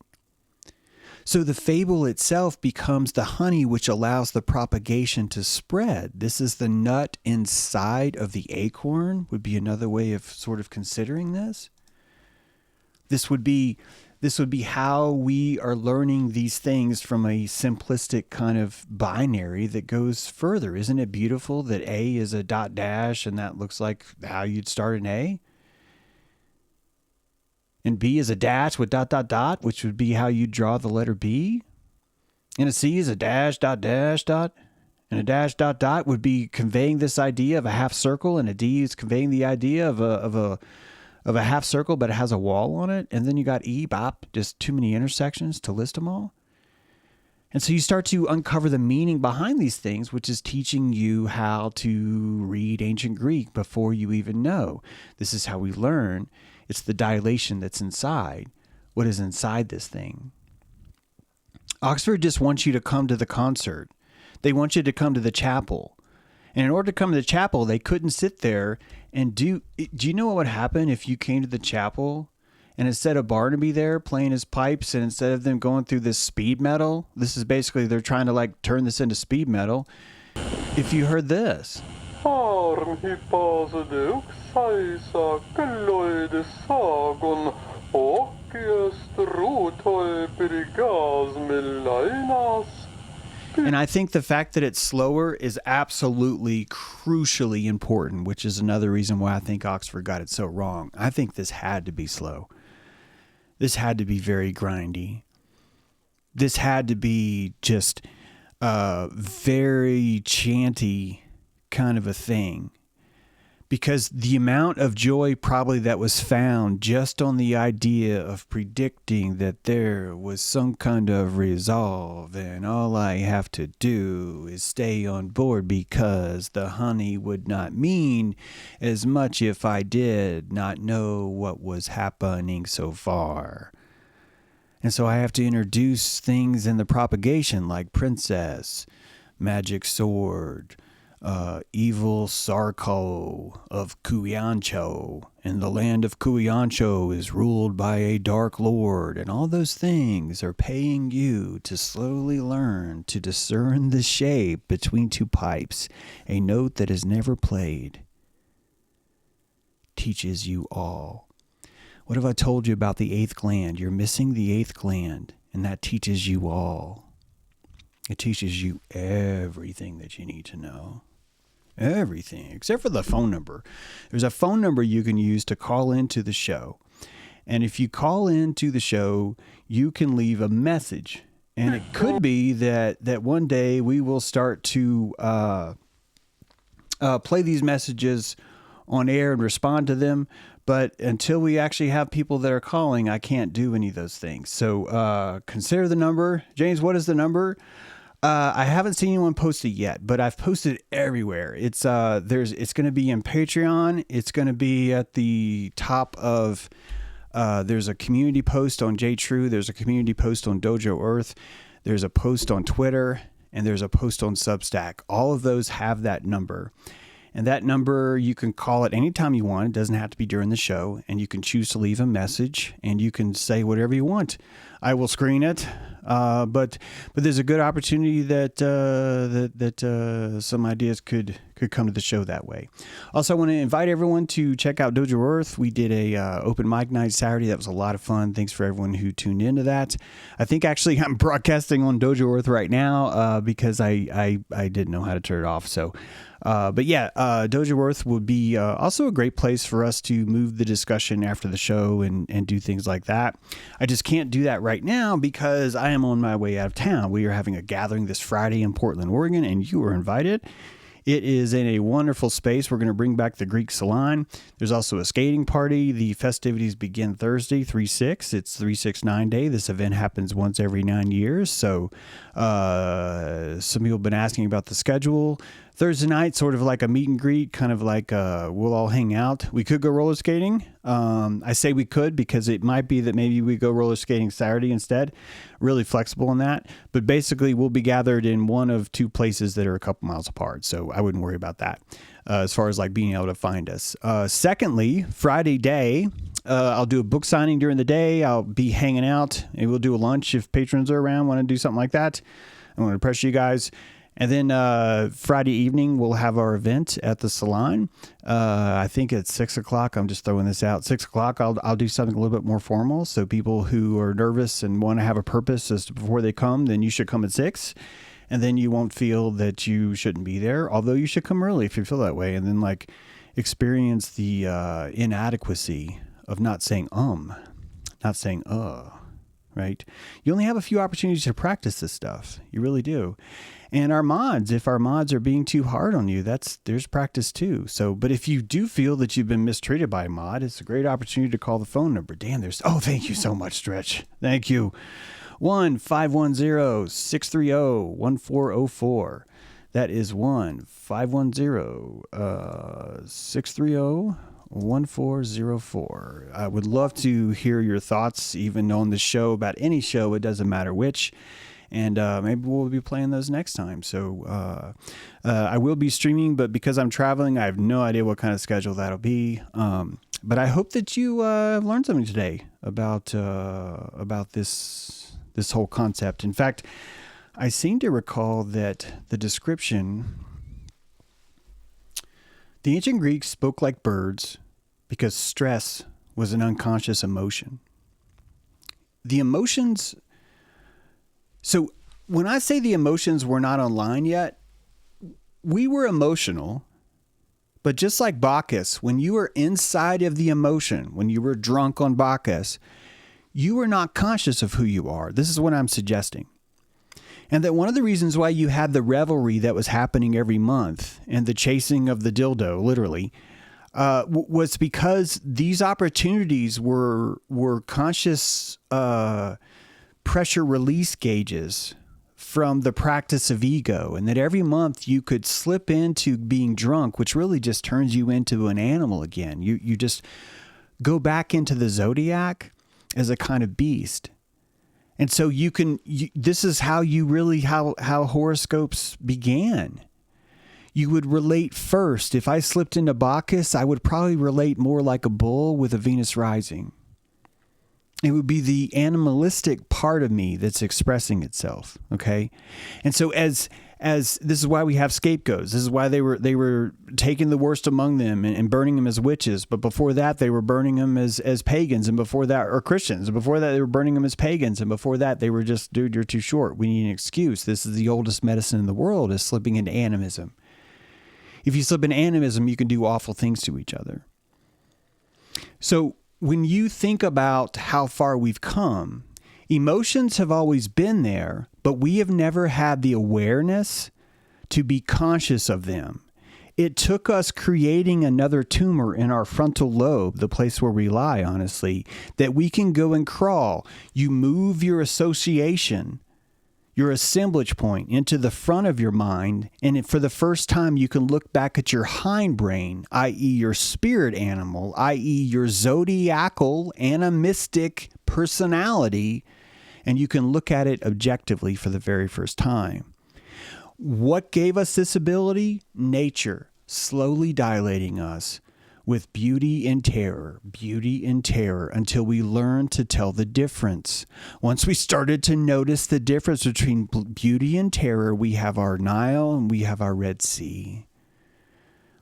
So the fable itself becomes the honey which allows the propagation to spread. This is the nut inside of the acorn, would be another way of sort of considering this. This would be how we are learning these things from a simplistic kind of binary that goes further. Isn't it beautiful that A is a dot dash and that looks like how you'd start an A? And B is a dash with dot, dot, dot, which would be how you draw the letter B. And a C is a dash, dot, dash, dot. And a dash, dot, dot would be conveying this idea of a half circle. And a D is conveying the idea of a half circle, but it has a wall on it. And then you got E, bop, just too many intersections to list them all. And so you start to uncover the meaning behind these things, which is teaching you how to read ancient Greek before you even know. This is how we learn. It's the dilation that's inside. What is inside this thing? Oxford just wants you to come to the concert. They want you to come to the chapel. And in order to come to the chapel, they couldn't sit there and do you know what would happen if you came to the chapel and instead of Barnaby there playing his pipes and instead of them going through this speed metal, this is basically they're trying to like turn this into speed metal. If you heard this. And I think the fact that it's slower is absolutely crucially important, which is another reason why I think Oxford got it so wrong. I think this had to be slow. This had to be very grindy. This had to be just very chanty kind of a thing. Because the amount of joy probably that was found just on the idea of predicting that there was some kind of resolve and all I have to do is stay on board because the honey would not mean as much if I did not know what was happening so far. And so I have to introduce things in the propagation like princess, magic sword, evil Sarko of Kuyancho, and the land of Kuyancho is ruled by a dark lord, and all those things are paying you to slowly learn to discern the shape between two pipes, a note that is never played. Teaches you all. What have I told you about the eighth gland? You're missing the eighth gland, and that teaches you all. It teaches you everything that you need to know. Everything, except for the phone number. There's a phone number you can use to call into the show. And if you call into the show, you can leave a message. And it could be that one day we will start to play these messages on air and respond to them. But until we actually have people that are calling, I can't do any of those things. So consider the number. James, what is the number? I haven't seen anyone post it yet, but I've posted it everywhere. It's going to be in Patreon. It's going to be at the top of, there's a community post on JTrue. There's a community post on Dojo Earth. There's a post on Twitter, and there's a post on Substack. All of those have that number. And that number, you can call it anytime you want. It doesn't have to be during the show. And you can choose to leave a message, and you can say whatever you want. I will screen it. But there's a good opportunity that some ideas could come to the show that way. Also, I want to invite everyone to check out Dojo Earth. We did a open mic night Saturday. That was a lot of fun. Thanks for everyone who tuned into that. I think actually I'm broadcasting on Dojo Earth right now because I didn't know how to turn it off. So. But yeah, Dojo Earth would be also a great place for us to move the discussion after the show and do things like that. I just can't do that right now because I am on my way out of town. We are having a gathering this Friday in Portland, Oregon, and you are invited. It is in a wonderful space. We're going to bring back the Greek salon. There's also a skating party. The festivities begin Thursday, 3/6. It's 369 Day. This event happens once every 9 years. So some people have been asking about the schedule. Thursday night, sort of like a meet and greet, kind of like we'll all hang out. We could go roller skating. I say we could because it might be that maybe we go roller skating Saturday instead. Really flexible in that. But basically, we'll be gathered in one of two places that are a couple miles apart. So I wouldn't worry about that as far as like being able to find us. Secondly, Friday day, I'll do a book signing during the day. I'll be hanging out. And we'll do a lunch if patrons are around, want to do something like that. I want to pressure you guys. And then Friday evening, we'll have our event at the salon. I think at 6 o'clock. I'm just throwing this out. 6 o'clock, I'll do something a little bit more formal. So people who are nervous and want to have a purpose as to before they come, then you should come at 6. And then you won't feel that you shouldn't be there. Although you should come early if you feel that way. And then like experience the inadequacy of not saying not saying right? You only have a few opportunities to practice this stuff. You really do. And our mods, if our mods are being too hard on you, there's practice too. So, but if you do feel that you've been mistreated by a mod, it's a great opportunity to call the phone number. Dan, thank you so much, Stretch. Thank you. 1-510-630-1404. That is 1-510-630-1404. I would love to hear your thoughts, even on the show, about any show. It doesn't matter which. And maybe we'll be playing those next time. So I will be streaming, but because I'm traveling, I have no idea what kind of schedule that'll be. But I hope that you learned something today about this whole concept. In fact, I seem to recall that the description, the ancient Greeks spoke like birds because stress was an unconscious emotion. The emotions... So when I say the emotions were not online yet, we were emotional, but just like Bacchus, when you were inside of the emotion, when you were drunk on Bacchus, you were not conscious of who you are. This is what I'm suggesting. And that one of the reasons why you had the revelry that was happening every month and the chasing of the dildo, literally, was because these opportunities were conscious pressure release gauges from the practice of ego, and that every month you could slip into being drunk, which really just turns you into an animal again. You just go back into the zodiac as a kind of beast. And so this is how horoscopes began. You would relate first. If I slipped into Bacchus, I would probably relate more like a bull with a Venus rising. It would be the animalistic part of me that's expressing itself. Okay. And so as this is why we have scapegoats. This is why they were taking the worst among them and burning them as witches. But before that, they were burning them as pagans. And before that, or Christians. And before that, they were burning them as pagans. And before that, they were just, dude, you're too short. We need an excuse. This is the oldest medicine in the world, is slipping into animism. If you slip into animism, you can do awful things to each other. So when you think about how far we've come, emotions have always been there, but we have never had the awareness to be conscious of them. It took us creating another tumor in our frontal lobe, the place where we lie, honestly, that we can go and crawl. You move your association, your assemblage point, into the front of your mind, and for the first time you can look back at your hindbrain, i.e. your spirit animal, i.e. your zodiacal animistic personality, and you can look at it objectively for the very first time. What gave us this ability? Nature, slowly dilating us with beauty and terror, until we learn to tell the difference. Once we started to notice the difference between beauty and terror, we have our Nile and we have our Red Sea.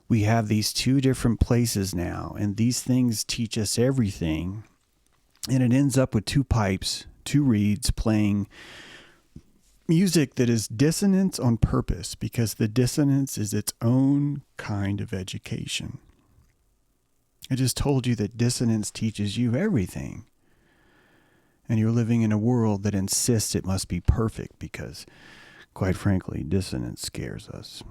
We have these two different places now, and these things teach us everything. And it ends up with two pipes, two reeds playing music that is dissonance on purpose, because the dissonance is its own kind of education. I just told you that dissonance teaches you everything. And you're living in a world that insists it must be perfect because, quite frankly, dissonance scares us.